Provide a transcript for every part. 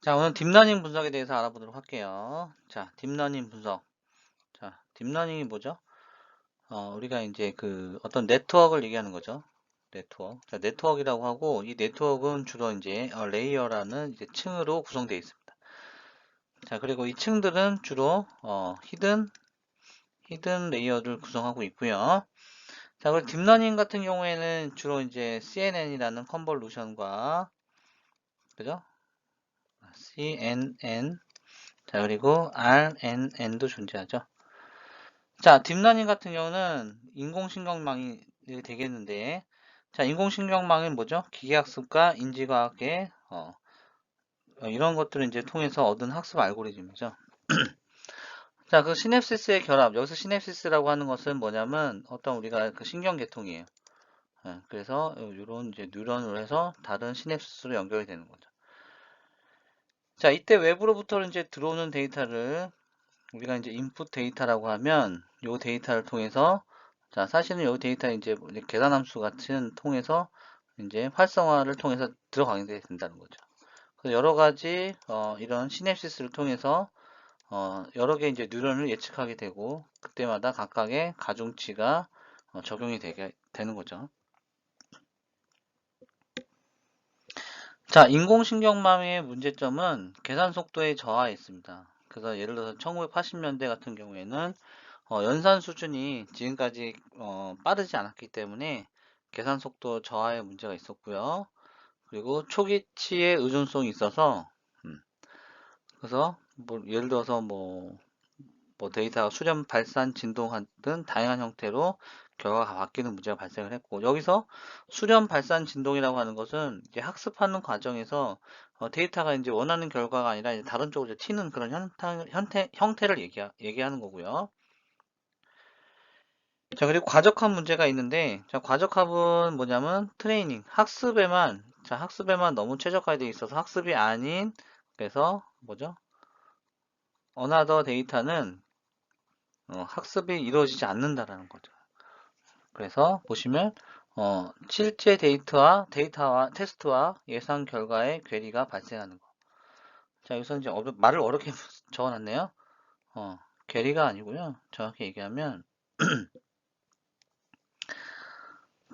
자, 오늘 딥러닝 분석에 대해서 알아보도록 할게요. 자, 딥러닝 분석. 자, 딥러닝이 뭐죠? 우리가 이제 그 어떤 네트워크를 얘기하는 거죠. 네트워크. 자, 네트워크이라고 하고, 이 네트워크는 주로 이제 레이어라는 이제 층으로 구성되어 있습니다. 자, 그리고 이 층들은 주로 히든 레이어를 구성하고 있고요. 자, 그리고 딥러닝 같은 경우에는 주로 이제 CNN이라는 컨볼루션과, 그죠? CNN, 자, 그리고 RNN도 존재하죠. 자, 딥러닝 같은 경우는 인공신경망이 되겠는데, 자, 인공신경망은 뭐죠? 기계학습과 인지과학의 이런 것들을 이제 통해서 얻은 학습 알고리즘이죠. 자, 그 시냅시스의 결합. 여기서 시냅시스라고 하는 것은 뭐냐면 어떤 우리가 그 신경계통이에요. 그래서 이런 이제 뉴런을 해서 다른 시냅시스로 연결이 되는 거죠. 자, 이때 외부로부터 이제 들어오는 데이터를 우리가 이제 인풋 데이터라고 하면 이 데이터를 통해서 자, 사실은 이 데이터 이제 계산함수 같은 통해서 이제 활성화를 통해서 들어가게 된다는 거죠. 그래서 여러 가지 이런 시냅시스를 통해서 여러 개 이제 뉴런을 예측하게 되고 그때마다 각각의 가중치가 적용이 되게 되는 거죠. 자, 인공신경망의 문제점은 계산 속도의 저하에 있습니다. 그래서 예를 들어서 1980년대 같은 경우에는 연산 수준이 지금까지 빠르지 않았기 때문에 계산 속도 저하의 문제가 있었고요. 그리고 초기치의 의존성이 있어서 그래서 뭐 예를 들어서 뭐 데이터가 수렴, 발산, 진동 등 다양한 형태로 결과가 바뀌는 문제가 발생을 했고 여기서 수렴, 발산, 진동이라고 하는 것은 이제 학습하는 과정에서 데이터가 이제 원하는 결과가 아니라 이제 다른 쪽으로 이제 튀는 그런 형태를 얘기하는 거고요. 자, 그리고 과적합 문제가 있는데, 자, 과적합은 뭐냐면 트레이닝, 학습에만 너무 최적화되어 있어서 학습이 아닌, 그래서 뭐죠? 어나더 데이터는 학습이 이루어지지 않는다라는 거죠. 그래서 보시면 실제 데이터와 테스트와 예상 결과의 괴리가 발생하는 거. 자, 여기서 이제 말을 어렵게 적어놨네요. 괴리가 아니고요. 정확히 얘기하면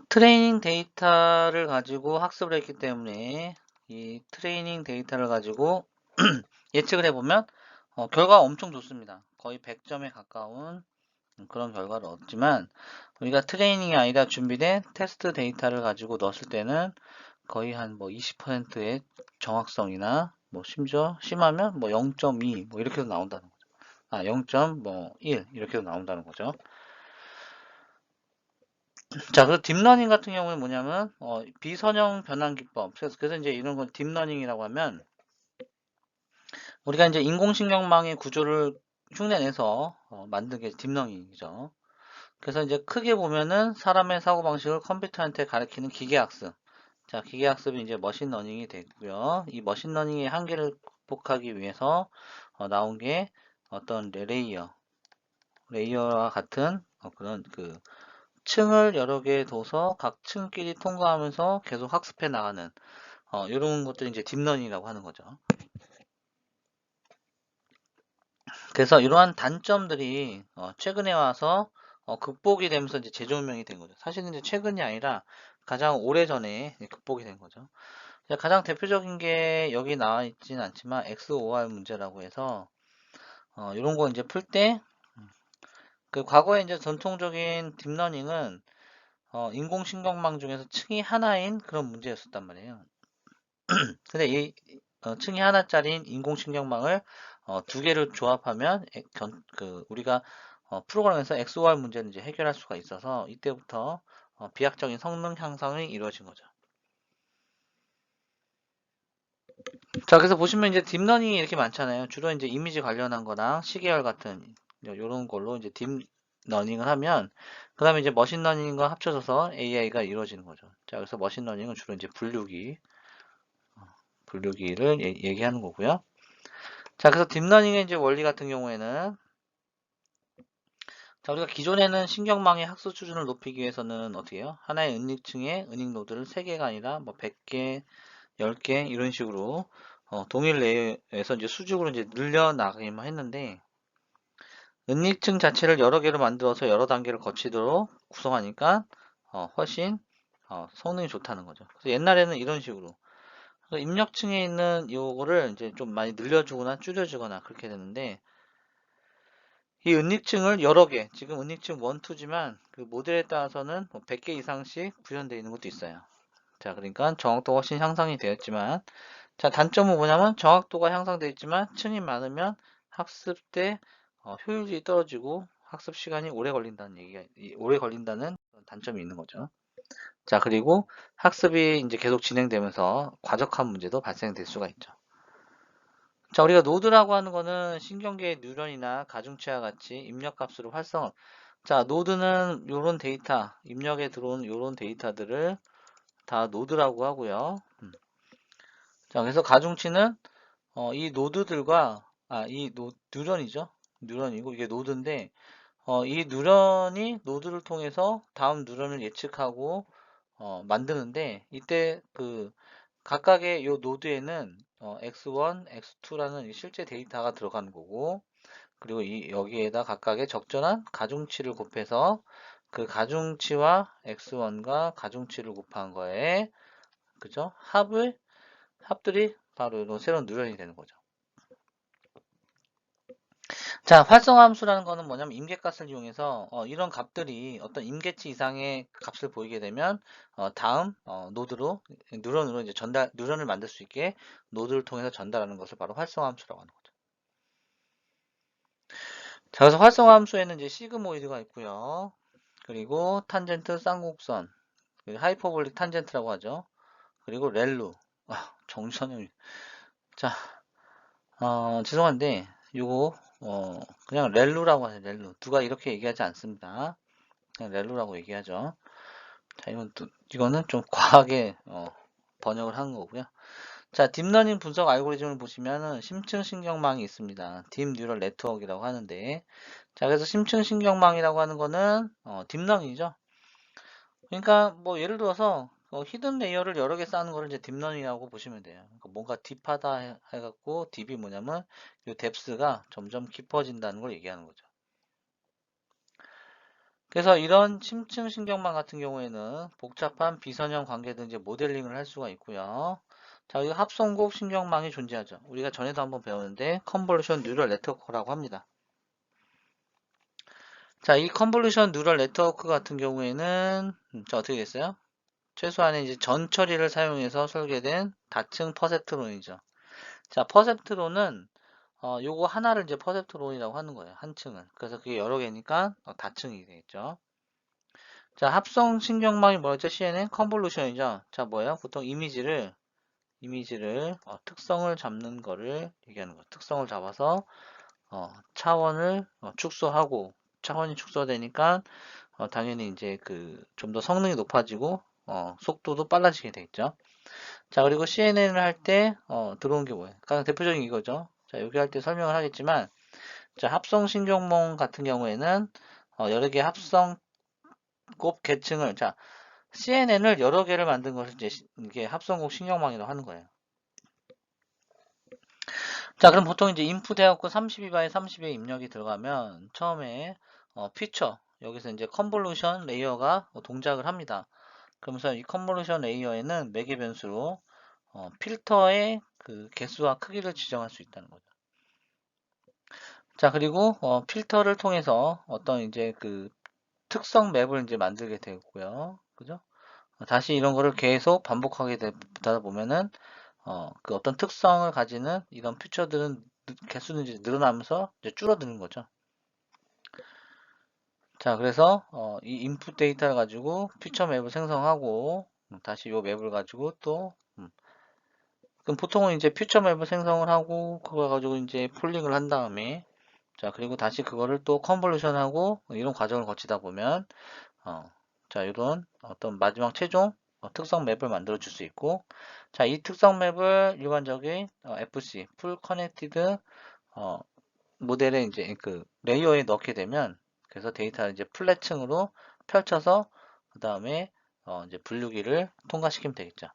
트레이닝 데이터를 가지고 학습을 했기 때문에 이 트레이닝 데이터를 가지고 예측을 해보면 결과가 엄청 좋습니다. 거의 100점에 가까운 그런 결과를 얻지만 우리가 트레이닝이 아니라 준비된 테스트 데이터를 가지고 넣었을 때는 거의 한 뭐 20%의 정확성이나 뭐 심지어 심하면 뭐 0.2 뭐 이렇게도 나온다는 거죠. 0.1 이렇게도 나온다는 거죠. 자, 그 딥러닝 같은 경우는 뭐냐면 비선형 변환 기법. 그래서 이제 이런 걸 딥러닝이라고 하면 우리가 이제 인공신경망의 구조를 흉내내서 만든 게 딥러닝이죠. 그래서 이제 크게 보면은 사람의 사고방식을 컴퓨터한테 가르치는 기계학습. 자, 기계학습이 이제 머신러닝이 되고요. 이 머신러닝의 한계를 극복하기 위해서 나온 게 어떤 레이어와 같은 그런 그 층을 여러 개 둬서 각 층끼리 통과하면서 계속 학습해 나가는 이런 것들이 이제 딥러닝이라고 하는 거죠. 그래서 이러한 단점들이 최근에 와서 극복이 되면서 이제 재조명이 된 거죠. 사실은 이제 최근이 아니라 가장 오래전에 극복이 된 거죠. 가장 대표적인 게 여기 나와 있지는 않지만 XOR 문제라고 해서 이런 거 이제 풀 때 그 과거에 이제 전통적인 딥러닝은 인공신경망 중에서 층이 하나인 그런 문제였었단 말이에요. 근데 이 층이 하나짜리인 인공신경망을 두 개를 조합하면 우리가 프로그램에서 XOR 문제를 이제 해결할 수가 있어서 이때부터 비약적인 성능 향상이 이루어진 거죠. 자, 그래서 보시면 이제 딥러닝이 이렇게 많잖아요. 주로 이제 이미지 관련한 거랑 시계열 같은 이런 걸로 이제 딥러닝을 하면 그 다음에 이제 머신러닝과 합쳐져서 AI가 이루어지는 거죠. 자, 그래서 머신러닝은 주로 이제 분류기를 얘기하는 거고요. 자, 그래서 딥러닝의 이제 원리 같은 경우에는 자, 우리가 기존에는 신경망의 학습 수준을 높이기 위해서는 어떻게 해요? 하나의 은닉층에 은닉 노드를 3개가 아니라 뭐 100개, 10개 이런 식으로 동일 레이어에서 이제 수직으로 이제 늘려나가기만 했는데, 은닉층 자체를 여러 개로 만들어서 여러 단계를 거치도록 구성하니까 훨씬 성능이 좋다는 거죠. 그래서 옛날에는 이런 식으로 그래서 입력층에 있는 요거를 이제 좀 많이 늘려주거나 줄여주거나 그렇게 되는데, 이 은닉층을 여러 개, 지금 은닉층 1, 2지만 그 모델에 따라서는 뭐 100개 이상씩 구현되어 있는 것도 있어요. 자, 그러니까 정확도가 훨씬 향상이 되었지만, 자, 단점은 뭐냐면 정확도가 향상되어 있지만 층이 많으면 학습 때 효율이 떨어지고 학습 시간이 오래 걸린다는 그런 단점이 있는 거죠. 자, 그리고 학습이 이제 계속 진행되면서 과적한 문제도 발생될 수가 있죠. 자, 우리가 노드라고 하는 거는 신경계의 뉴런이나 가중치와 같이 입력값으로 활성화. 자, 노드는 요런 데이터, 입력에 들어온 요런 데이터들을 다 노드라고 하고요. 자, 그래서 가중치는 이 노드들과 뉴런이죠. 뉴런이고 이게 노드인데 이 뉴런이 노드를 통해서 다음 뉴런을 예측하고 만드는데, 이때 그 각각의 요 노드에는 x1, x2라는 실제 데이터가 들어가는 거고, 그리고 여기에다 각각의 적절한 가중치를 곱해서 그 가중치와 x1과 가중치를 곱한 거에, 그죠? 합들이 바로 이런 새로운 뉴런이 되는 거죠. 자, 활성화 함수라는 거는 뭐냐면 임계값을 이용해서 이런 값들이 어떤 임계치 이상의 값을 보이게 되면 다음 노드로 뉴런으로 이제 뉴런을 만들 수 있게 노드를 통해서 전달하는 것을 바로 활성화 함수라고 하는 거죠. 자, 그래서 활성화 함수에는 이제 시그모이드가 있고요. 그리고 탄젠트 쌍곡선, 하이퍼볼릭 탄젠트라고 하죠. 그리고 렐루. 정선영. 자, 죄송한데 요거 그냥 렐루라고 하세요. 렐루. 누가 이렇게 얘기하지 않습니다. 그냥 렐루라고 얘기하죠. 자, 이거는 좀 과하게 번역을 한 거고요. 자, 딥러닝 분석 알고리즘을 보시면은 심층 신경망이 있습니다. 딥 뉴럴 네트워크라고 하는데, 자, 그래서 심층 신경망이라고 하는 거는 딥러닝이죠. 그러니까 뭐 예를 들어서 히든 레이어를 여러 개 쌓는 거를 이제 딥러닝이라고 보시면 돼요. 그러니까 뭔가 딥하다 해갖고 딥이 뭐냐면 이 뎁스가 점점 깊어진다는 걸 얘기하는 거죠. 그래서 이런 심층 신경망 같은 경우에는 복잡한 비선형 관계 등 이제 모델링을 할 수가 있고요. 자, 여기 합성곡 신경망이 존재하죠. 우리가 전에도 한번 배웠는데 컨볼루션 뉴럴 네트워크라고 합니다. 자, 이 컨볼루션 뉴럴 네트워크 같은 경우에는 자, 어떻게 됐어요? 최소한의 이제 전 처리를 사용해서 설계된 다층 퍼셉트론이죠. 자, 퍼셉트론은 요거 하나를 이제 퍼셉트론이라고 하는 거예요. 한 층을. 그래서 그게 여러 개니까 다층이 되겠죠. 자, 합성 신경망이 뭐였죠? CNN 컨볼루션이죠. 자, 뭐예요? 보통 이미지를 특성을 잡는 거를 얘기하는 거. 특성을 잡아서 차원을 축소하고, 차원이 축소되니까 당연히 이제 그 좀 더 성능이 높아지고 속도도 빨라지게 되겠죠. 자, 그리고 CNN을 할 때 들어온 게 뭐예요? 가장 대표적인 이거죠. 자, 여기 할 때 설명을 하겠지만, 자, 합성 신경망 같은 경우에는 여러 개 합성 곱 계층을, 자, CNN을 여러 개를 만든 것을 이제 이게 합성곡 신경망이라고 하는 거예요. 자, 그럼 보통 이제 인풋 해갖고 32바에 30의 입력이 들어가면 처음에 피처, 여기서 이제 컨볼루션 레이어가 동작을 합니다. 그러면서 이 컨볼루션 레이어에는 매개 변수로 필터의 그 개수와 크기를 지정할 수 있다는 거죠. 자, 그리고 필터를 통해서 어떤 이제 그 특성 맵을 이제 만들게 되고요. 그죠? 다시 이런 거를 계속 반복하게 되다 보면은 그 어떤 특성을 가지는 이런 퓨처들은 개수는 이제 늘어나면서 이제 줄어드는 거죠. 자, 그래서 이 인풋 데이터를 가지고 퓨처 맵을 생성하고 다시 이 맵을 가지고 또 그럼 보통은 이제 퓨처 맵을 생성을 하고 그거 가지고 이제 폴링을 한 다음에, 자, 그리고 다시 그거를 또 컨볼루션하고 이런 과정을 거치다 보면 자, 이런 어떤 마지막 최종 특성 맵을 만들어 줄 수 있고, 자, 이 특성 맵을 일반적인 FC, 풀 커넥티드 모델에 이제 그 레이어에 넣게 되면, 그래서 데이터를 이제 플랫층으로 펼쳐서 그 다음에 이제 분류기를 통과시키면 되겠죠.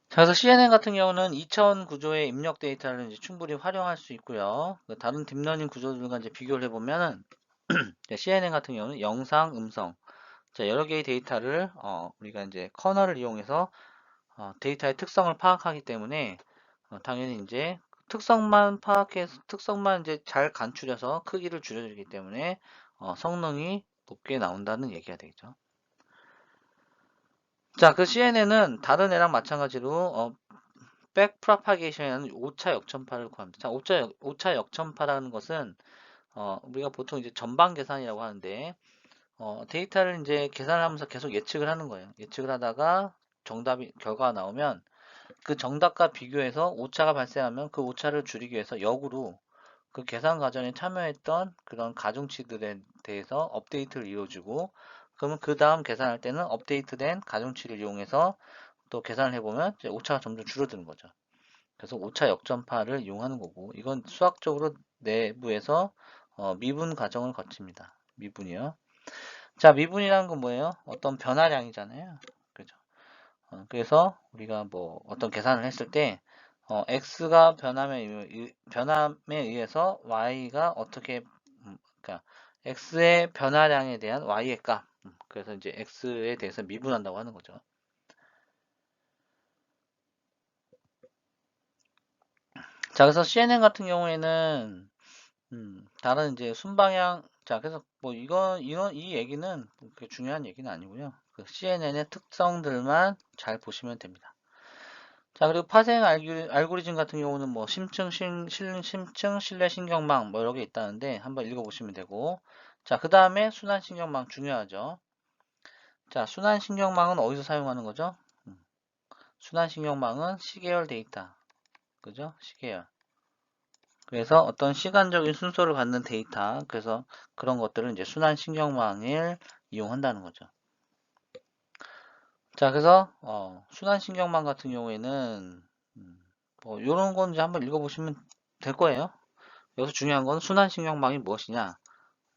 자, 그래서 CNN 같은 경우는 2차원 구조의 입력 데이터를 이제 충분히 활용할 수 있고요. 다른 딥러닝 구조들과 이제 비교를 해보면은 CNN 같은 경우는 영상, 음성, 자, 여러 개의 데이터를 우리가 이제 커널을 이용해서 데이터의 특성을 파악하기 때문에 당연히 이제 특성만 파악해서 특성만 이제 잘 간추려서 크기를 줄여주기 때문에 성능이 높게 나온다는 얘기가 되겠죠. 자, 그 CNN은 다른 애랑 마찬가지로 백 프로파게이션이라는 오차 역전파를 구합니다. 자, 오차 역전파라는 것은 우리가 보통 이제 전방 계산이라고 하는데 데이터를 이제 계산을 하면서 계속 예측을 하는 거예요. 예측을 하다가 결과가 나오면 그 정답과 비교해서 오차가 발생하면 그 오차를 줄이기 위해서 역으로 그 계산 과정에 참여했던 그런 가중치들에 대해서 업데이트를 이루어주고, 그러면 그 다음 계산할 때는 업데이트된 가중치를 이용해서 또 계산을 해보면 이제 오차가 점점 줄어드는 거죠. 그래서 오차 역전파를 이용하는 거고, 이건 수학적으로 내부에서 미분 과정을 거칩니다. 미분이요. 자, 미분이라는 건 뭐예요? 어떤 변화량이잖아요. 그죠? 그래서 우리가 뭐 어떤 계산을 했을 때 x가 변함에 의해서 y가 어떻게 그러니까 x의 변화량에 대한 y의 값, 그래서 이제 x에 대해서 미분한다고 하는 거죠. 자, 그래서 CNN 같은 경우에는 다른 이제 순방향, 자, 그래서 뭐 이 얘기는 그렇게 중요한 얘기는 아니고요. 그 CNN의 특성들만 잘 보시면 됩니다. 자, 그리고 파생 알고리즘 같은 경우는 뭐 심층, 실내 신경망 뭐 여러 개 있다는데 한번 읽어보시면 되고, 자, 그 다음에 순환 신경망 중요하죠. 자, 순환 신경망은 어디서 사용하는 거죠? 순환 신경망은 시계열 데이터, 그죠? 시계열. 그래서 어떤 시간적인 순서를 갖는 데이터, 그래서 그런 것들을 이제 순환 신경망을 이용한다는 거죠. 자, 그래서 순환 신경망 같은 경우에는 뭐 이런 건 이제 한번 읽어보시면 될 거예요. 여기서 중요한 건 순환신경망이 무엇이냐,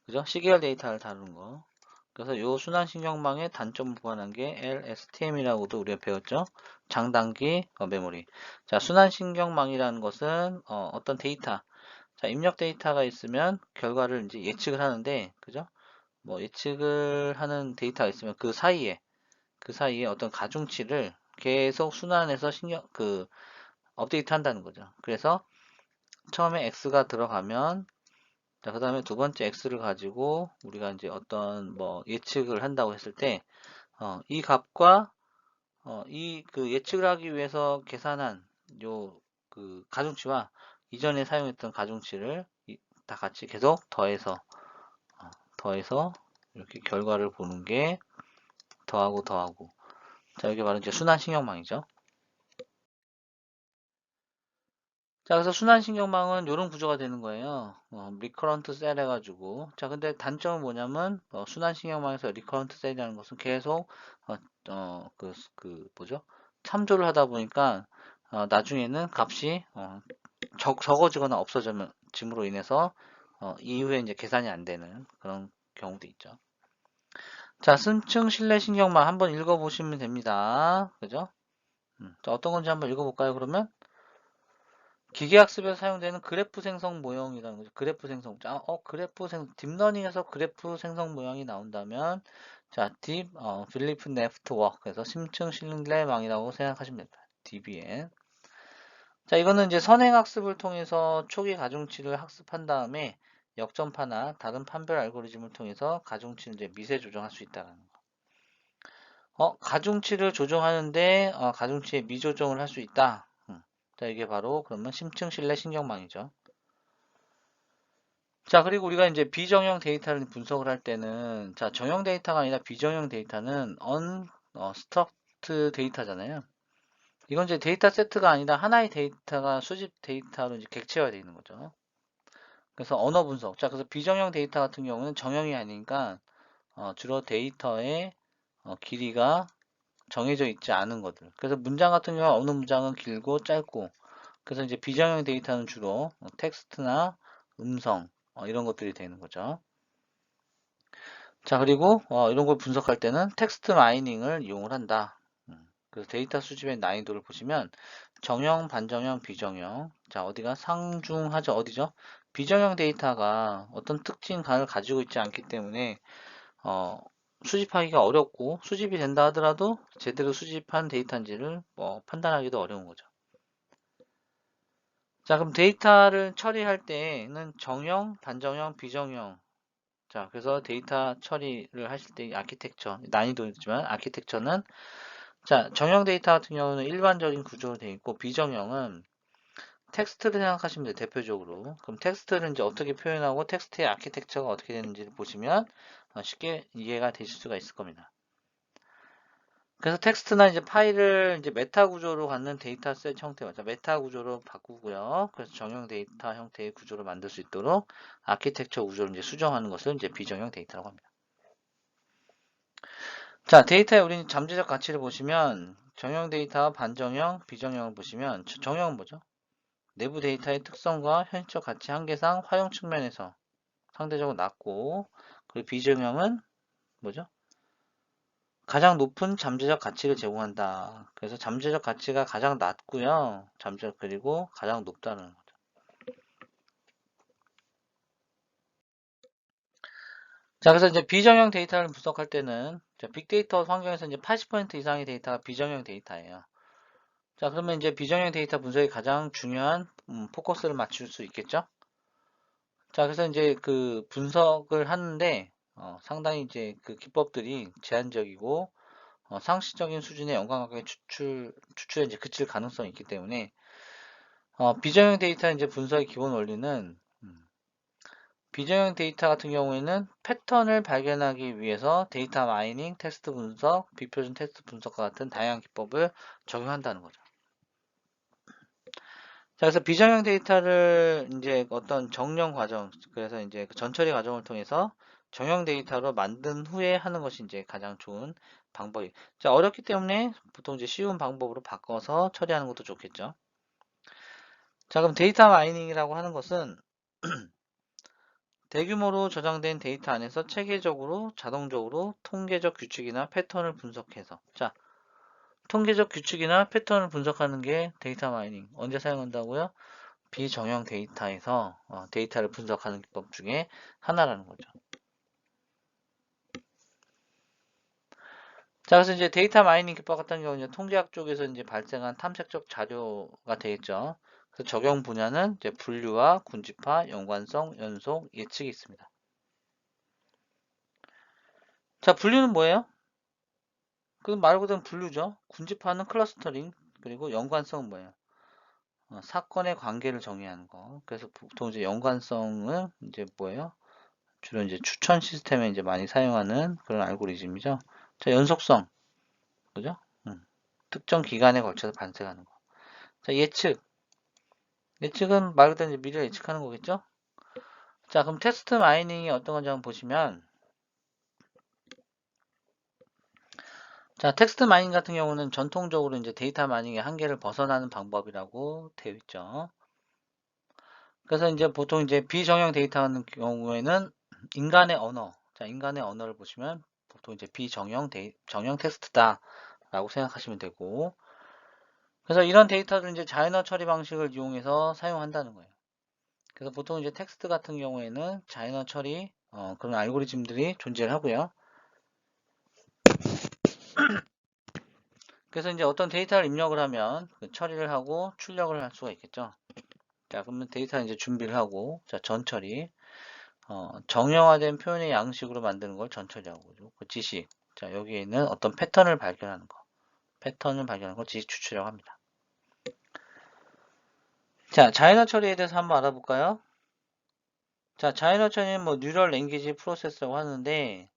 그죠? 시계열 데이터를 다루는 거. 그래서 이 순환신경망의 단점을 보완한 게 LSTM이라고도 우리가 배웠죠. 장단기 메모리. 자, 순환신경망이라는 것은 어떤 데이터, 자, 입력 데이터가 있으면 결과를 이제 예측을 하는데, 그죠? 뭐 예측을 하는 데이터가 있으면 그 사이에 어떤 가중치를 계속 순환해서 업데이트 한다는 거죠. 그래서 처음에 x가 들어가면, 자, 그 다음에 두 번째 x를 가지고 우리가 이제 어떤 뭐 예측을 한다고 했을 때, 이 값과 이 그 예측을 하기 위해서 계산한 요 그 가중치와 이전에 사용했던 가중치를 다 같이 계속 더해서 이렇게 결과를 보는 게 더하고. 자, 이게 바로 이제 순환신경망이죠. 자, 그래서 순환신경망은 이런 구조가 되는 거예요. 리커런트 셀 해가지고. 자, 근데 단점은 뭐냐면, 순환신경망에서 리커런트 셀이라는 것은 계속, 뭐죠? 참조를 하다 보니까, 나중에는 값이, 적어지거나 없어짐으로 인해서, 이후에 이제 계산이 안 되는 그런 경우도 있죠. 자, 심층 실내 신경망 한번 읽어보시면 됩니다. 그죠? 자, 어떤 건지 한번 읽어볼까요, 그러면? 기계학습에서 사용되는 그래프 생성 모형이라는 거죠. 그래프 생성. 딥러닝에서 그래프 생성 모형이 나온다면, 자, 빌리프 네트워크에서 심층 신뢰망이라고 생각하시면 됩니다. DBN. 자, 이거는 이제 선행학습을 통해서 초기 가중치를 학습한 다음에 역전파나 다른 판별 알고리즘을 통해서 가중치를 이제 미세 조정할 수 있다는 거. 가중치를 조정하는데, 가중치의 미조정을 할 수 있다. 자, 이게 바로 그러면 심층 신뢰 신경망이죠. 자, 그리고 우리가 이제 비정형 데이터를 분석을 할 때는, 자, 정형 데이터가 아니라 비정형 데이터는 unstructured 데이터잖아요. 이건 이제 데이터 세트가 아니라 하나의 데이터가 수집 데이터로 이제 객체화되어 있는 거죠. 그래서 언어 분석. 자, 그래서 비정형 데이터 같은 경우는 정형이 아니니까 주로 데이터의 길이가 정해져 있지 않은 것들. 그래서 문장 같은 경우 어느 문장은 길고 짧고, 그래서 이제 비정형 데이터는 주로 텍스트나 음성 이런 것들이 되는 거죠. 자, 그리고 이런 걸 분석할 때는 텍스트 마이닝을 이용을 한다. 그래서 데이터 수집의 난이도를 보시면 정형, 반정형, 비정형. 자, 어디가 상중하죠? 어디죠? 비정형 데이터가 어떤 특징을 가지고 있지 않기 때문에 수집하기가 어렵고 수집이 된다 하더라도 제대로 수집한 데이터인지를 판단하기도 어려운 거죠. 자, 그럼 데이터를 처리할 때는 정형, 반정형, 비정형. 자, 그래서 데이터 처리를 하실 때 아키텍처, 난이도 있지만 아키텍처는 자, 정형 데이터 같은 경우는 일반적인 구조로 되어 있고 비정형은 텍스트를 생각하시면 돼요. 대표적으로. 그럼 텍스트를 이제 어떻게 표현하고 텍스트의 아키텍처가 어떻게 되는지를 보시면 쉽게 이해가 되실 수가 있을 겁니다. 그래서 텍스트나 이제 파일을 이제 메타 구조로 갖는 데이터셋 형태, 메타 구조로 바꾸고요. 그래서 정형 데이터 형태의 구조를 만들 수 있도록 아키텍처 구조를 이제 수정하는 것을 이제 비정형 데이터라고 합니다. 자, 데이터에 우리 잠재적 가치를 보시면 정형 데이터와 반정형, 비정형을 보시면 정형은 뭐죠? 내부 데이터의 특성과 현실적 가치 한계상 활용 측면에서 상대적으로 낮고, 그리고 비정형은 뭐죠? 가장 높은 잠재적 가치를 제공한다. 그래서 잠재적 가치가 가장 낮고요. 그리고 가장 높다는 거죠. 자, 그래서 이제 비정형 데이터를 분석할 때는 빅데이터 환경에서 이제 80% 이상의 데이터가 비정형 데이터예요. 자, 그러면 이제 비정형 데이터 분석이 가장 중요한 포커스를 맞출 수 있겠죠? 자, 그래서 이제 그 분석을 하는데 상당히 이제 그 기법들이 제한적이고 상시적인 수준의 연관관계 추출에 이제 그칠 가능성이 있기 때문에 비정형 데이터 이제 분석의 기본 원리는 비정형 데이터 같은 경우에는 패턴을 발견하기 위해서 데이터 마이닝, 테스트 분석, 비표준 테스트 분석과 같은 다양한 기법을 적용한다는 거죠. 자, 그래서 비정형 데이터를 이제 어떤 정령 과정, 그래서 이제 그 전처리 과정을 통해서 정형 데이터로 만든 후에 하는 것이 이제 가장 좋은 방법이. 자, 어렵기 때문에 보통 이제 쉬운 방법으로 바꿔서 처리하는 것도 좋겠죠. 자, 그럼 데이터 마이닝이라고 하는 것은 대규모로 저장된 데이터 안에서 체계적으로 자동적으로 통계적 규칙이나 패턴을 분석해서 자, 통계적 규칙이나 패턴을 분석하는 게 데이터 마이닝. 언제 사용한다고요? 비정형 데이터에서 데이터를 분석하는 기법 중에 하나라는 거죠. 자, 그래서 이제 데이터 마이닝 기법 같은 경우는 통계학 쪽에서 이제 발생한 탐색적 자료가 되겠죠. 그래서 적용 분야는 이제 분류와 군집화, 연관성, 연속, 예측이 있습니다. 자, 분류는 뭐예요? 그 말 그대로 분류죠. 군집화는 클러스터링, 그리고 연관성은 뭐예요? 사건의 관계를 정의하는 거. 그래서 보통 이제 연관성은 이제 뭐예요? 주로 이제 추천 시스템에 이제 많이 사용하는 그런 알고리즘이죠. 자, 연속성, 그죠? 특정 기간에 걸쳐서 발생하는 거. 자, 예측. 예측은 말 그대로 이제 미래를 예측하는 거겠죠? 자, 그럼 테스트 마이닝이 어떤 건지 한번 보시면, 자, 텍스트 마이닝 같은 경우는 전통적으로 이제 데이터 마이닝의 한계를 벗어나는 방법이라고 되어 있죠. 그래서 이제 보통 이제 비정형 데이터 같은 경우에는 인간의 언어, 자, 인간의 언어를 보시면 보통 이제 정형 텍스트다라고 생각하시면 되고, 그래서 이런 데이터를 이제 자연어 처리 방식을 이용해서 사용한다는 거예요. 그래서 보통 이제 텍스트 같은 경우에는 자연어 처리 그런 알고리즘들이 존재를 하고요. 그래서 이제 어떤 데이터를 입력을 하면 그 처리를 하고 출력을 할 수가 있겠죠. 자, 그러면 데이터 이제 준비를 하고, 자, 전처리, 정형화된 표현의 양식으로 만드는 걸 전처리하고, 그 지식. 자, 여기에 있는 어떤 패턴을 발견하는 거, 패턴을 발견하는 걸 지식 추출이라고 합니다. 자, 자연어 처리에 대해서 한번 알아볼까요? 자, 자연어 처리는 뭐 뉴럴 랭귀지 프로세스라고 하는데,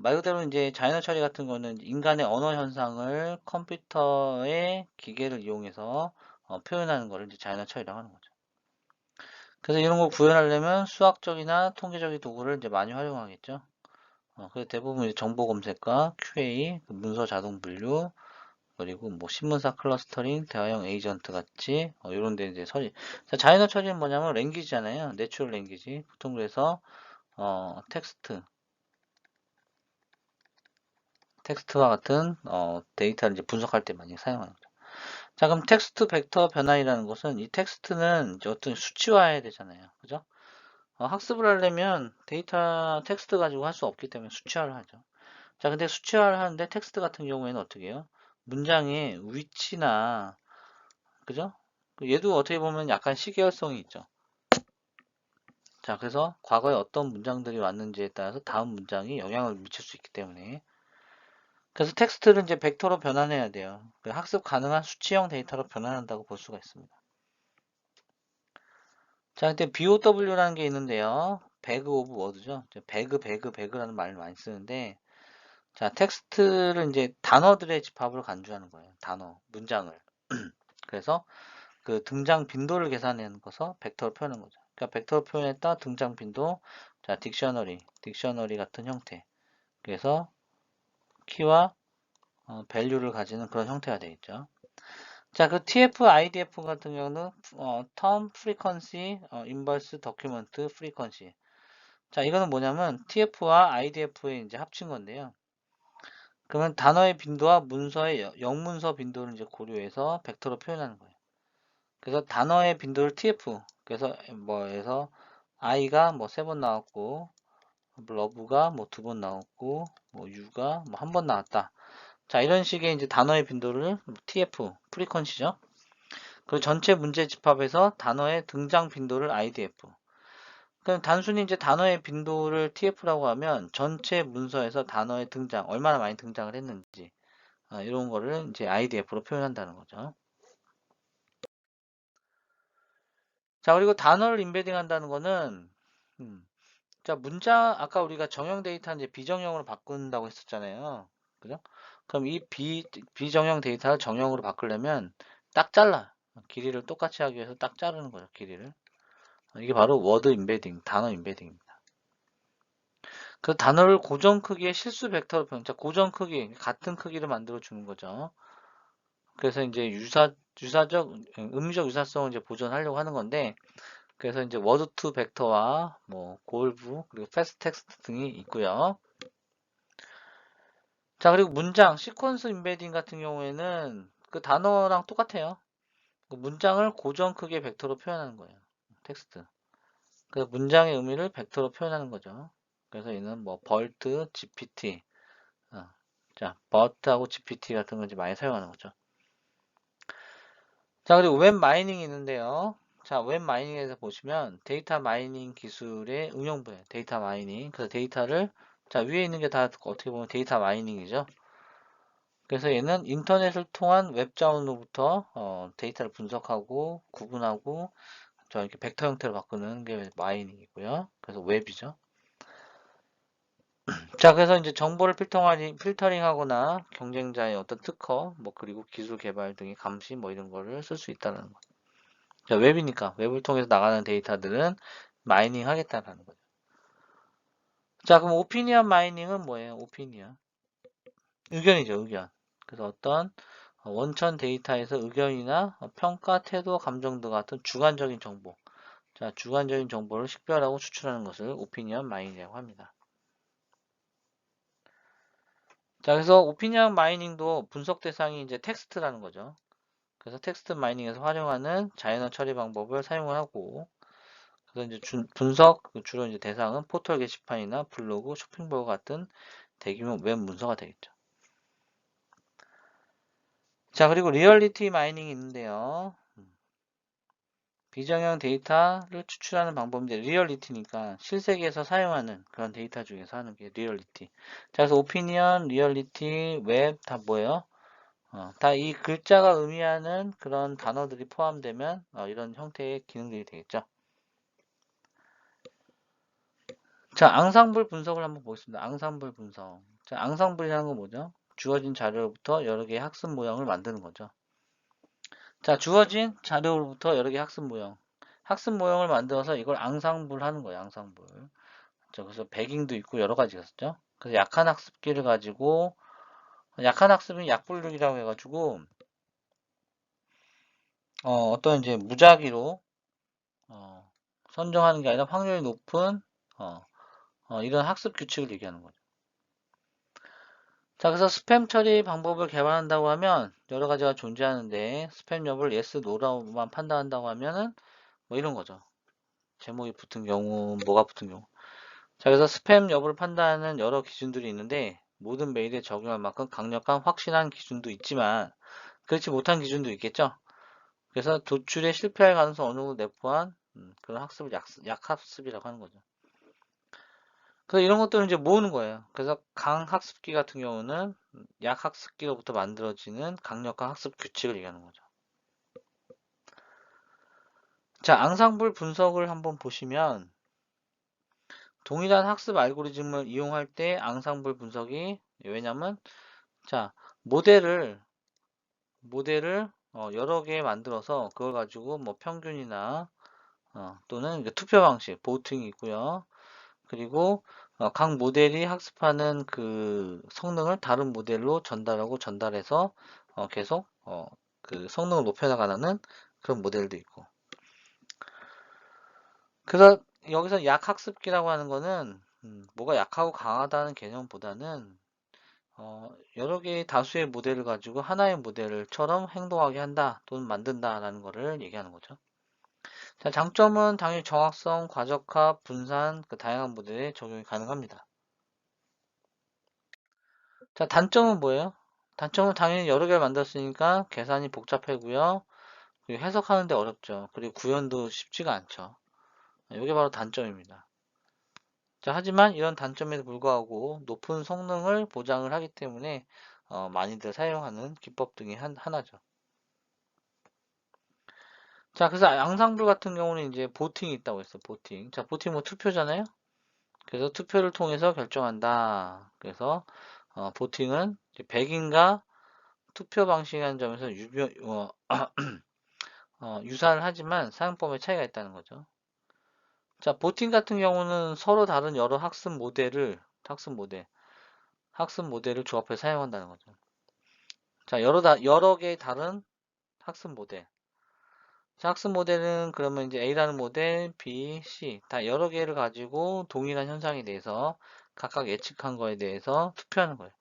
말 그대로 이제 자연어 처리 같은 거는 인간의 언어 현상을 컴퓨터의 기계를 이용해서 표현하는 거를 이제 자연어 처리라고 하는 거죠. 그래서 이런 걸 구현하려면 수학적이나 통계적인 도구를 이제 많이 활용하겠죠. 그래서 대부분 이제 정보 검색과 QA, 그 문서 자동 분류, 그리고 뭐 신문사 클러스터링, 대화형 에이전트 같이 이런 데 이제 자, 자연어 처리는 뭐냐면 랭귀지잖아요. 내추럴 랭귀지. 보통 그래서 텍스트 텍스트와 같은 데이터를 이제 분석할 때 많이 사용하는 거죠. 자, 그럼 텍스트 벡터 변환이라는 것은 이 텍스트는 이제 어떤 수치화해야 되잖아요. 그죠? 학습을 하려면 데이터 텍스트 가지고 할 수 없기 때문에 수치화를 하죠. 자, 근데 수치화를 하는데 텍스트 같은 경우에는 어떻게 해요? 문장의 위치나, 그죠? 얘도 어떻게 보면 약간 시계열성이 있죠. 자, 그래서 과거에 어떤 문장들이 왔는지에 따라서 다음 문장이 영향을 미칠 수 있기 때문에. 그래서 텍스트를 이제 벡터로 변환해야 돼요. 학습 가능한 수치형 데이터로 변환한다고 볼 수가 있습니다. 자, 근데 BOW라는 게 있는데요. 배그 오브 워드죠. 배그라는 말을 많이 쓰는데, 자, 텍스트를 이제 단어들의 집합으로 간주하는 거예요. 단어, 문장을. 그래서 그 등장 빈도를 계산하는 것을 벡터로 표현하는 거죠. 그러니까 벡터로 표현했다 등장 빈도, 자, 딕셔너리 같은 형태. 그래서 키와 밸류를 가지는 그런 형태가 되겠죠. 자, 그 TF, IDF 같은 경우는 term frequency, inverse document frequency. 자, 이거는 뭐냐면 TF와 IDF의 이제 합친 건데요. 그러면 단어의 빈도와 문서의 영문서 빈도를 이제 고려해서 벡터로 표현하는 거예요. 그래서 단어의 빈도를 TF. 그래서 뭐에서 I가 뭐 3번 나왔고, 러브가 뭐 2번 나왔고, 뭐 U가 뭐 1번 나왔다. 자, 이런 식의 이제 단어의 빈도를 TF, 프리퀀시죠. 그리고 전체 문제 집합에서 단어의 등장 빈도를 IDF. 그럼 단순히 이제 단어의 빈도를 TF라고 하면 전체 문서에서 단어의 등장, 얼마나 많이 등장을 했는지, 이런 거를 이제 IDF로 표현한다는 거죠. 자, 그리고 단어를 임베딩 한다는 거는, 자, 문장, 아까 우리가 정형 데이터 이제 비정형으로 바꾼다고 했었잖아요. 그죠? 그럼 이 비정형 데이터를 정형으로 바꾸려면 딱 잘라. 길이를 똑같이 하기 위해서 딱 자르는 거죠, 길이를. 이게 바로 워드 임베딩, 단어 임베딩입니다. 그 단어를 고정 크기의 실수 벡터로 표현, 자, 고정 크기, 같은 크기를 만들어 주는 거죠. 그래서 이제 유사적, 의미적 유사성을 이제 보존하려고 하는 건데, 그래서 이제 워드2 벡터와 뭐 골브 그리고 패스트 텍스트 등이 있고요. 자, 그리고 문장 시퀀스 임베딩 같은 경우에는 그 단어랑 똑같아요. 그 문장을 고정 크기의 벡터로 표현하는 거예요. 텍스트. 그 문장의 의미를 벡터로 표현하는 거죠. 그래서 얘는 뭐 벌트, GPT. 자, 버트하고 GPT 같은 거 이제 많이 사용하는 거죠. 자, 그리고 웹 마이닝이 있는데요. 자, 웹 마이닝에서 보시면 데이터 마이닝 기술의 응용부예요. 데이터 마이닝. 그래서 데이터를, 자, 위에 있는 게 다 어떻게 보면 데이터 마이닝이죠. 그래서 얘는 인터넷을 통한 웹 자원으로부터 데이터를 분석하고 구분하고 저 이렇게 벡터 형태로 바꾸는 게 마이닝이고요. 그래서 웹이죠. 자, 그래서 이제 정보를 필터링하거나 경쟁자의 어떤 특허, 뭐 그리고 기술 개발 등의 감시 뭐 이런 거를 쓸 수 있다는 거. 자, 웹이니까 웹을 통해서 나가는 데이터들은 마이닝 하겠다라는 거죠. 자, 그럼 오피니언 마이닝은 뭐예요? 오피니언. 의견이죠, 의견. 그래서 어떤 원천 데이터에서 의견이나 평가, 태도, 감정 등 같은 주관적인 정보. 자, 주관적인 정보를 식별하고 추출하는 것을 오피니언 마이닝이라고 합니다. 자, 그래서 오피니언 마이닝도 분석 대상이 이제 텍스트라는 거죠. 그래서 텍스트 마이닝에서 활용하는 자연어 처리 방법을 사용을 하고, 그래서 이제 분석 주로 이제 대상은 포털 게시판이나 블로그, 쇼핑몰 같은 대규모 웹 문서가 되겠죠. 자, 그리고 리얼리티 마이닝이 있는데요. 비정형 데이터를 추출하는 방법인데 리얼리티니까 실세계에서 사용하는 그런 데이터 중에서 하는 게 리얼리티. 자, 그래서 오피니언, 리얼리티, 웹 다 뭐예요? 다 이 글자가 의미하는 그런 단어들이 포함되면 이런 형태의 기능들이 되겠죠. 자, 앙상블 분석을 한번 보겠습니다. 앙상블 분석. 자, 앙상블이라는 건 뭐죠? 주어진 자료로부터 여러 개의 학습 모형을 만드는 거죠. 자, 주어진 자료로부터 여러 개의 학습 모형. 학습 모형을 만들어서 이걸 앙상블 하는 거예요, 앙상블. 자, 그래서 배깅도 있고 여러 가지가 있었죠. 그래서 약한 학습기를 가지고, 약한 학습은 약분류기라고 해가지고, 어떤 이제 무작위로, 선정하는 게 아니라 확률이 높은, 이런 학습 규칙을 얘기하는 거죠. 자, 그래서 스팸 처리 방법을 개발한다고 하면 여러 가지가 존재하는데 스팸 여부를 yes, no로만 판단한다고 하면은 뭐 이런 거죠. 제목이 붙은 경우, 뭐가 붙은 경우. 자, 그래서 스팸 여부를 판단하는 여러 기준들이 있는데 모든 메일에 적용할 만큼 강력한 확실한 기준도 있지만 그렇지 못한 기준도 있겠죠. 그래서 도출에 실패할 가능성 어느 정도 내포한 그런 학습을 약학습이라고 하는 거죠. 그래서 이런 것들은 이제 모으는 거예요. 그래서 강학습기 같은 경우는 약학습기로부터 만들어지는 강력한 학습 규칙을 얘기하는 거죠. 자, 앙상블 분석을 한번 보시면 동일한 학습 알고리즘을 이용할 때 앙상블 분석이 왜냐면 자 모델을 여러 개 만들어서 그걸 가지고 뭐 평균이나 또는 투표 방식 보팅이 있고요. 그리고 각 모델이 학습하는 그 성능을 다른 모델로 전달해서 계속 그 성능을 높여나가는 그런 모델도 있고. 그래서 여기서 약학습기라고 하는 거는 뭐가 약하고 강하다는 개념보다는 여러 개의 다수의 모델을 가지고 하나의 모델처럼 행동하게 한다 또는 만든다라는 거를 얘기하는 거죠. 자, 장점은 당연히 정확성, 과적합, 분산, 그 다양한 모델에 적용이 가능합니다. 자, 단점은 뭐예요? 단점은 당연히 여러 개를 만들었으니까 계산이 복잡하고요. 그리고 해석하는데 어렵죠. 그리고 구현도 쉽지가 않죠. 이게 바로 단점입니다. 자, 하지만 이런 단점에도 불구하고 높은 성능을 보장을 하기 때문에 많이들 사용하는 기법 중에 하나죠. 자, 그래서 앙상블 같은 경우는 이제 보팅이 있다고 했어. 보팅. 자, 보팅 뭐 투표잖아요. 그래서 투표를 통해서 결정한다. 그래서 보팅은 백인과 투표 방식이라는 점에서 유사를 하지만 사용법에 차이가 있다는 거죠. 자, 보팅 같은 경우는 서로 다른 여러 학습 모델을 조합해 사용한다는 거죠. 자, 여러 개의 다른 학습 모델. 자, 학습 모델은 그러면 이제 A라는 모델, B, C 다 여러 개를 가지고 동일한 현상에 대해서 각각 예측한 거에 대해서 투표하는 거예요.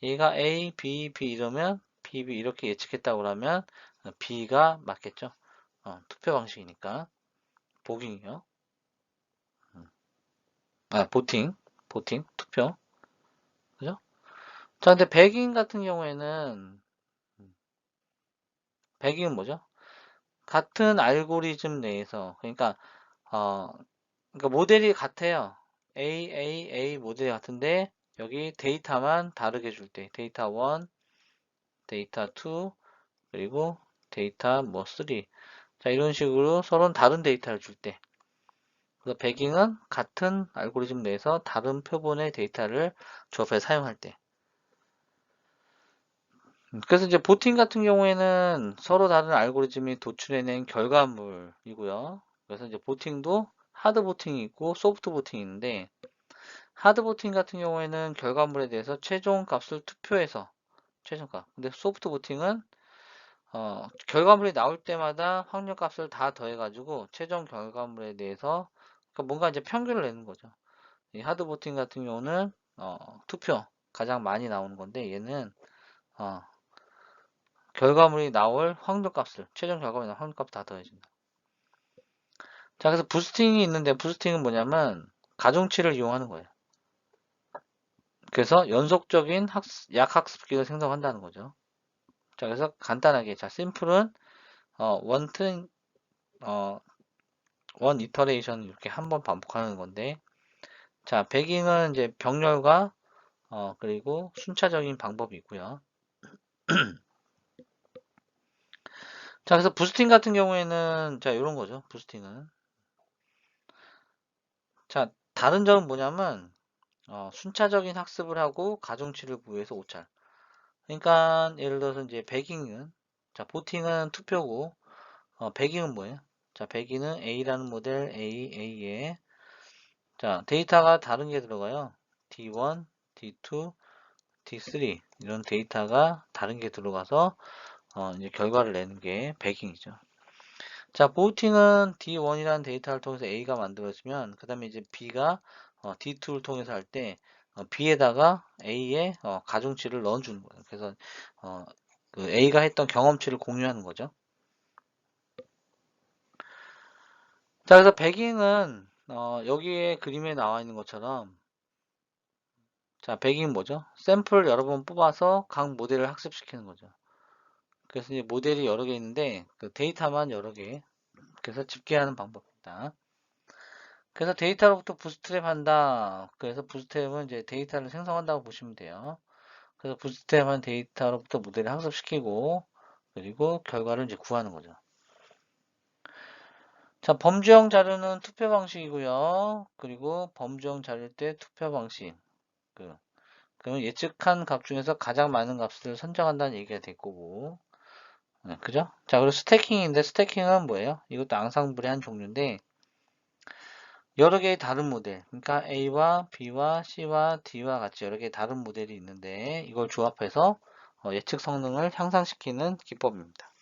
얘가 A, B, B 이러면 B, B 이렇게 예측했다고 하면 B가 맞겠죠. 투표 방식이니까 보깅이요. 보팅, 투표. 그죠? 자, 근데 백인 같은 경우에는 백인은 뭐죠? 같은 알고리즘 내에서 어, 그러니까 모델이 같아요. A 모델이 같은데 여기 데이터만 다르게 줄 때 데이터 1, 데이터 2, 그리고 데이터 뭐 3. 자, 이런 식으로 서로는 다른 데이터를 줄 때. 그래서 배깅은 같은 알고리즘 내에서 다른 표본의 데이터를 조합해 사용할 때. 그래서 이제 보팅 같은 경우에는 서로 다른 알고리즘이 도출해낸 결과물이고요. 그래서 이제 보팅도 하드 보팅이 있고 소프트 보팅이 있는데 하드 보팅 같은 경우에는 결과물에 대해서 최종 값을 투표해서 최종값. 근데 소프트 보팅은 결과물이 나올 때마다 확률 값을 다 더해가지고 최종 결과물에 대해서 그러니까 뭔가 이제 평균을 내는 거죠. 이 하드 보팅 같은 경우는 투표 가장 많이 나오는 건데 얘는 어, 결과물이 나올 확률 값을 최종 결과물이 나올 확률 값을 다 더해준다. 자, 그래서 부스팅이 있는데 부스팅은 뭐냐면 가중치를 이용하는 거예요. 그래서 연속적인 약학습기를 생성한다는 거죠. 자, 그래서 간단하게 자 심플은 원튼 원 이터레이션 이렇게 한 번 반복하는 건데 자 배깅은 이제 병렬과 그리고 순차적인 방법이 있고요. 자, 그래서 부스팅 같은 경우에는 자 이런 거죠. 부스팅은 자 다른 점은 뭐냐면 순차적인 학습을 하고 가중치를 부여해서 오차. 그러니까 예를 들어서 이제 배깅은 자 보팅은 투표고 배깅은 뭐예요? 자 배깅은 A라는 모델 A에 자 데이터가 다른 게 들어가요. D1, D2, D3 이런 데이터가 다른 게 들어가서 이제 결과를 내는 게 배깅이죠. 자 보팅은 D1이라는 데이터를 통해서 A가 만들어지면 그 다음에 이제 B가 D2를 통해서 할 때 B에다가 A의 가중치를 넣어주는 거예요. 그래서 그 A가 했던 경험치를 공유하는 거죠. 자, 그래서 배깅은 여기에 그림에 나와 있는 것처럼, 자, 배깅은 뭐죠? 샘플을 여러 번 뽑아서 각 모델을 학습시키는 거죠. 그래서 이제 모델이 여러 개 있는데 그 데이터만 여러 개. 그래서 집계하는 방법입니다. 그래서 데이터로부터 부스트랩 한다. 그래서 부스트랩은 이제 데이터를 생성한다고 보시면 돼요. 그래서 부스트랩한 데이터로부터 모델을 학습시키고 그리고 결과를 이제 구하는 거죠. 자, 범주형 자료는 투표 방식이고요. 그리고 범주형 자료 때 투표 방식. 그러면 예측한 값 중에서 가장 많은 값을 선정한다는 얘기가 될 거고. 네, 그죠? 자, 그리고 스태킹인데 스태킹은 뭐예요? 이것도 앙상블의 한 종류인데 여러 개의 다른 모델, 그러니까 A와 B와 C와 D와 같이 여러 개의 다른 모델이 있는데 이걸 조합해서 예측 성능을 향상시키는 기법입니다.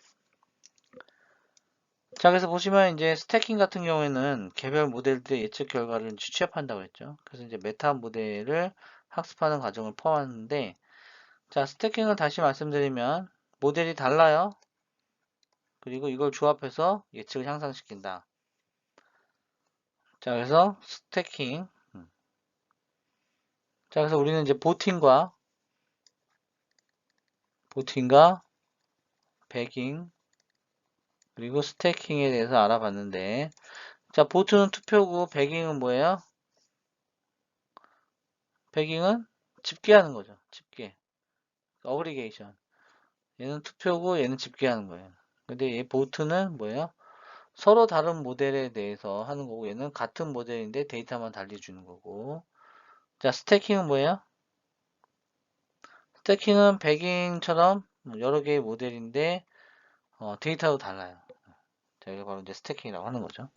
자, 그래서 보시면 이제 스태킹 같은 경우에는 개별 모델들의 예측 결과를 취합한다고 했죠. 그래서 이제 메타 모델을 학습하는 과정을 포함하는데, 자, 스태킹을 다시 말씀드리면 모델이 달라요. 그리고 이걸 조합해서 예측을 향상시킨다. 자, 그래서 스태킹. 자, 그래서 우리는 이제 보팅과 배깅, 그리고 스태킹에 대해서 알아봤는데, 자, 보트는 투표고, 배깅은 뭐예요? 배깅은 집계하는 거죠. 집계. 어그리게이션. 얘는 투표고, 얘는 집계하는 거예요. 근데 얘 보트는 뭐예요? 서로 다른 모델에 대해서 하는 거고, 얘는 같은 모델인데 데이터만 달리 주는 거고. 자, 스태킹은 뭐예요? 스태킹은 배깅처럼 여러 개의 모델인데, 데이터도 달라요. 자, 이게 바로 이제 스태킹이라고 하는 거죠.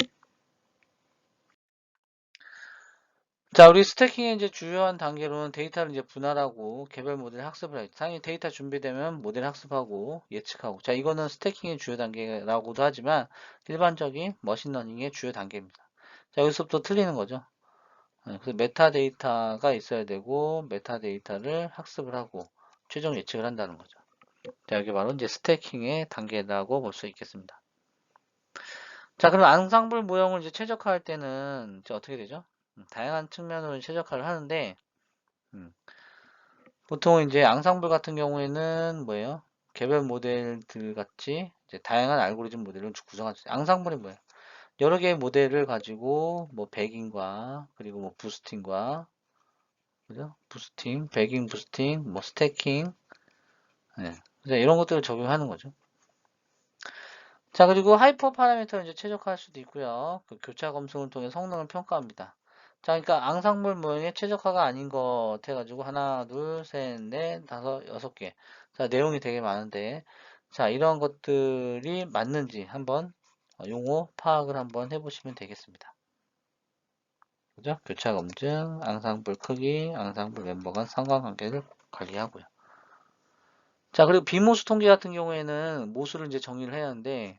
자, 우리 스태킹의 이제 주요한 단계로는 데이터를 이제 분할하고 개별 모델 학습을 하죠. 당연히 데이터 준비되면 모델 학습하고 예측하고. 자, 이거는 스태킹의 주요 단계라고도 하지만 일반적인 머신러닝의 주요 단계입니다. 자, 여기서부터 틀리는 거죠. 그래서 메타데이터가 있어야 되고 메타데이터를 학습을 하고 최종 예측을 한다는 거죠. 자, 여기 바로 이제 스태킹의 단계라고 볼 수 있겠습니다. 자, 그럼 앙상블 모형을 이제 최적화할 때는 이제 어떻게 되죠? 다양한 측면으로 최적화를 하는데 보통 이제 앙상블 같은 경우에는 뭐예요? 개별 모델들 같이 이제 다양한 알고리즘 모델을 구성하죠. 앙상블이 뭐예요? 여러 개의 모델을 가지고 뭐 배깅과 그리고 뭐 부스팅과 그죠? 부스팅, 배깅 부스팅, 뭐 스태킹, 네. 그래서 이런 것들을 적용하는 거죠. 자, 그리고 하이퍼 파라미터를 이제 최적화할 수도 있고요. 그 교차 검증을 통해 성능을 평가합니다. 자, 그러니까 앙상블 모형의 최적화가 아닌 것 해가지고 하나, 둘, 셋, 넷, 다섯, 여섯 개. 자, 내용이 되게 많은데, 자, 이런 것들이 맞는지 한번 용어 파악을 한번 해보시면 되겠습니다. 그죠? 교차 검증, 앙상블 크기, 앙상블 멤버 간 상관관계를 관리하고요. 자, 그리고 비모수 통계 같은 경우에는 모수를 이제 정의를 해야 하는데,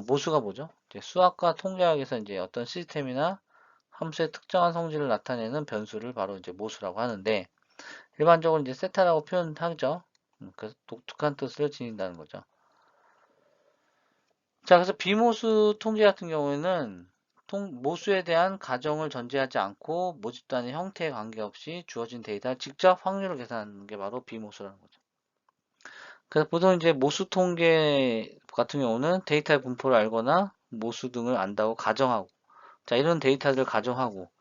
모수가 뭐죠? 이제 수학과 통계학에서 이제 어떤 시스템이나 함수의 특정한 성질을 나타내는 변수를 바로 이제 모수라고 하는데, 일반적으로 이제 세타라고 표현하죠. 그래서 독특한 뜻을 지닌다는 거죠. 자, 그래서 비모수 통계 같은 경우에는 모수에 대한 가정을 전제하지 않고 모집단의 형태에 관계없이 주어진 데이터를 직접 확률을 계산하는 게 바로 비모수라는 거죠. 그래서 보통 이제 모수 통계 같은 경우는 데이터의 분포를 알거나 모수 등을 안다고 가정하고, 자, 이런 데이터들을 가정하고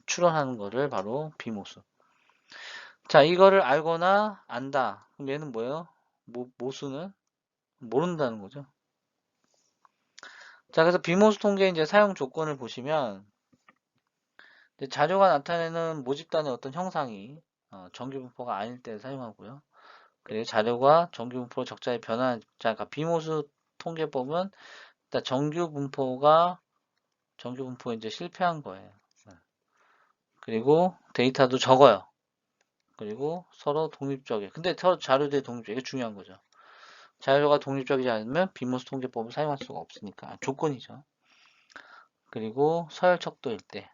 추론하는 거를 바로 비모수. 자, 이거를 알거나 안다. 그럼 얘는 뭐예요? 모수는 모른다는 거죠. 자, 그래서 비모수 통계 이제 사용 조건을 보시면 이제 자료가 나타내는 모집단의 어떤 형상이 정규 분포가 아닐 때 사용하고요. 그리고 자료가 정규 분포로 적자의 변화, 자, 그러니까 비모수 통계법은 일단 정규 분포에 이제 실패한 거예요. 그리고 데이터도 적어요. 그리고 서로 독립적이에요. 근데 서로 자료들이 독립적이에요. 이게 중요한 거죠. 자료가 독립적이지 않으면 비모스 통계법을 사용할 수가 없으니까 조건이죠. 그리고 서열척도일 때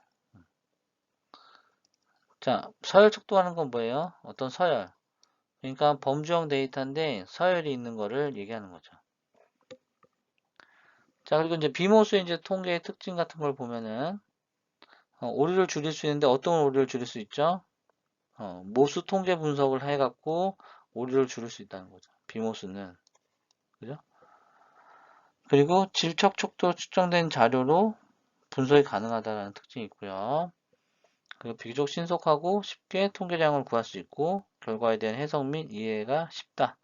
자, 서열 척도하는 건 뭐예요? 어떤 서열. 그러니까 범주형 데이터인데 서열이 있는 거를 얘기하는 거죠. 자, 그리고 이제 비모수의 이제 통계의 특징 같은 걸 보면은, 오류를 줄일 수 있는데 어떤 오류를 줄일 수 있죠? 모수 통계 분석을 해갖고 오류를 줄일 수 있다는 거죠. 비모수는. 그죠? 그리고 질적 척도로 측정된 자료로 분석이 가능하다는 특징이 있고요. 그리고 비교적 신속하고 쉽게 통계량을 구할 수 있고 결과에 대한 해석 및 이해가 쉽다.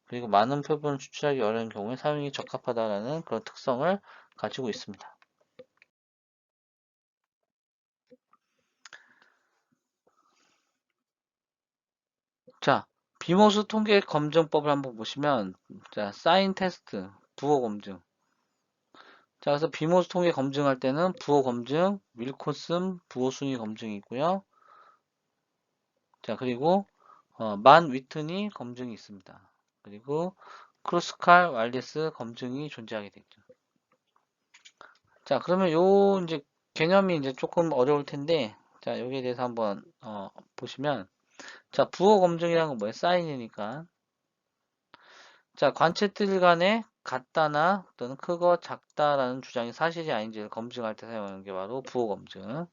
그리고 많은 표본을 추출하기 어려운 경우에 사용이 적합하다는 그런 특성을 가지고 있습니다. 자, 비모수 통계 검증법을 한번 보시면, 자, 사인 테스트, 부호 검증. 자, 그래서 비모수 통계 검증할 때는 부호 검증, 윌코슨 부호 순위 검증이 있고요. 자, 그리고 만 위트니 검증이 있습니다. 그리고 크루스칼 왈리스 검증이 존재하게 되죠. 자, 그러면 요 이제 개념이 이제 조금 어려울 텐데, 자, 여기에 대해서 한번 보시면, 자, 부호 검증이라는 건 뭐예요? 사인이니까. 자, 관체들 간에 같다나 또는 크거 작다라는 주장이 사실이 아닌지를 검증할 때 사용하는 게 바로 부호 검증.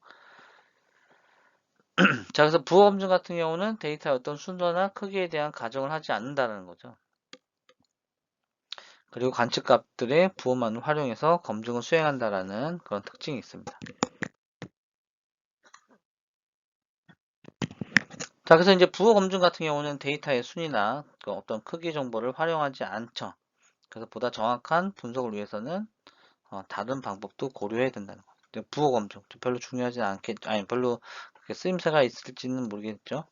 자, 그래서 부호 검증 같은 경우는 데이터의 어떤 순서나 크기에 대한 가정을 하지 않는다는 거죠. 그리고 관측값들의 부호만을 활용해서 검증을 수행한다라는 그런 특징이 있습니다. 자, 그래서 이제 부호 검증 같은 경우는 데이터의 순위나 그 어떤 크기 정보를 활용하지 않죠. 그래서 보다 정확한 분석을 위해서는 다른 방법도 고려해야 된다는 거죠. 부호 검증 별로 중요하지 않겠, 아니 별로 그렇게 쓰임새가 있을지는 모르겠죠.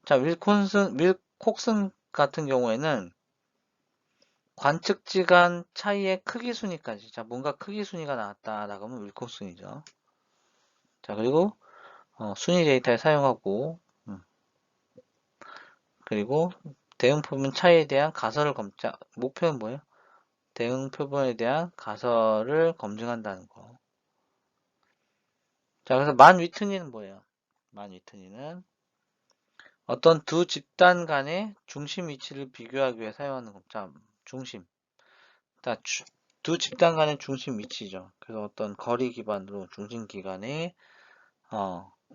자, 윌콕슨 같은 경우에는 관측지 간 차이의 크기 순위까지, 자, 뭔가 크기 순위가 나왔다라고 하면 윌콕슨이죠. 자, 그리고 순위 데이터에 사용하고, 그리고 대응 표본 차이에 대한 가설을 검증, 목표는 뭐예요? 대응 표본에 대한 가설을 검증한다는 거. 자, 그래서 만 위트니는 뭐예요? 만 위트니는 어떤 두 집단 간의 중심 위치를 비교하기 위해 사용하는 것. 자, 중심. 자, 두 집단 간의 중심 위치죠. 그래서 어떤 거리 기반으로 중심 기간의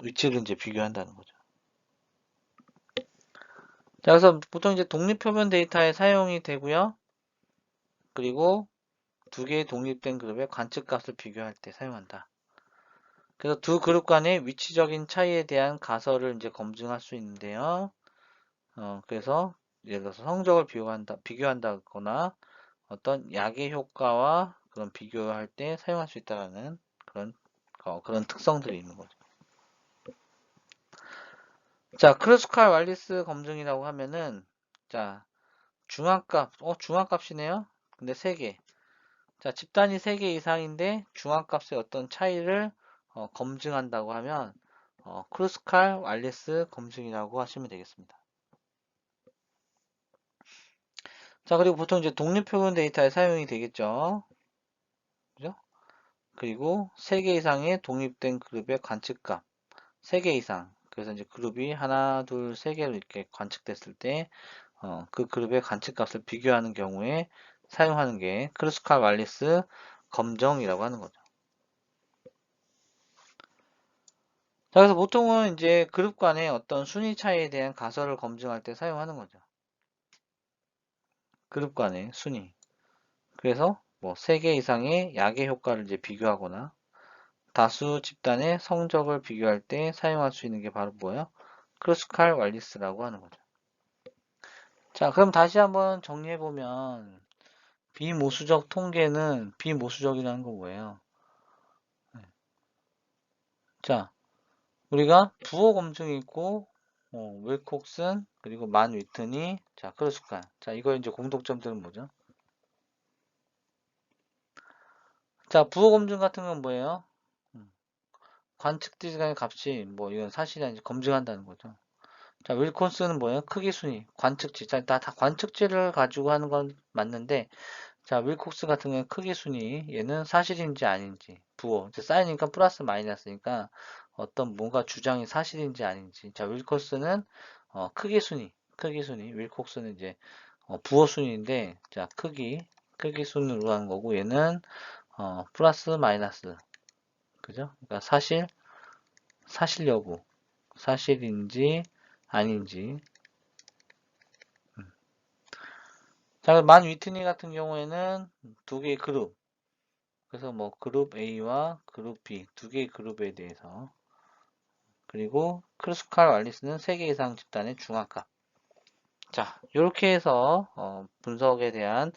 위치를 이제 비교한다는 거죠. 자, 그래서 보통 이제 독립표본 데이터에 사용이 되고요. 그리고 두 개의 독립된 그룹의 관측값을 비교할 때 사용한다. 그래서 두 그룹 간의 위치적인 차이에 대한 가설을 이제 검증할 수 있는데요. 그래서 예를 들어서 성적을 비교한다거나 어떤 약의 효과와 그런 비교할 때 사용할 수 있다는 그런 특성들이 있는 거죠. 자, 크루스칼 왈리스 검증이라고 하면은, 자, 중앙값이네요. 근데 3개. 자, 집단이 3개 이상인데 중앙값의 어떤 차이를 검증한다고 하면 크루스칼 왈리스 검증이라고 하시면 되겠습니다. 자, 그리고 보통 이제 독립표본 데이터에 사용이 되겠죠. 그죠? 그리고 3개 이상의 독립된 그룹의 관측값. 3개 이상. 그래서 이제 그룹이 하나, 둘, 3개로 이렇게 관측됐을 때, 그 그룹의 관측값을 비교하는 경우에 사용하는 게 크루스칼 왈리스 검정이라고 하는 거죠. 자, 그래서 보통은 이제 그룹 간의 어떤 순위 차이에 대한 가설을 검증할 때 사용하는 거죠. 그룹 간의 순위. 그래서 뭐 3개 이상의 약의 효과를 이제 비교하거나 다수 집단의 성적을 비교할 때 사용할 수 있는 게 바로 뭐예요? 크루스칼 왈리스라고 하는 거죠. 자, 그럼 다시 한번 정리해보면 비모수적 통계는 비모수적이라는 건 뭐예요? 자, 우리가 부호 검증이 있고 윌콕슨 그리고 만 위트니 자 크루스칼 자 이거 이제 공통점들은 뭐죠? 자 부호 검증 같은 건 뭐예요? 관측지간의 값이 뭐 이건 사실이 아닌지 검증한다는 거죠. 자 윌콘스는 뭐예요? 크기 순위 관측지 다 관측지를 가지고 하는 건 맞는데 자 윌콕스 같은 경우는 크기 순위 얘는 사실인지 아닌지 부호 이제 사인이니까 플러스 마이너스니까 어떤 뭔가 주장이 사실인지 아닌지. 자, 윌커스는 크기 순위, 윌콕스는 이제 부호 순위인데, 자, 크기 순으로 하는 거고, 얘는 플러스 마이너스, 그죠? 그러니까 사실 여부, 사실인지 아닌지. 자, 만 위트니 같은 경우에는 두 개의 그룹, 그래서 뭐 그룹 A와 그룹 B 두 개의 그룹에 대해서, 그리고 크루스칼 왈리스는 3개 이상 집단의 중앙값. 자, 이렇게 해서 분석에 대한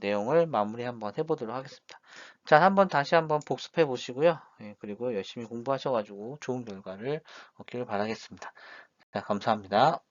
내용을 마무리 한번 해보도록 하겠습니다. 자, 다시 한번 복습해 보시고요. 예, 그리고 열심히 공부하셔가지고 좋은 결과를 얻기를 바라겠습니다. 자, 감사합니다.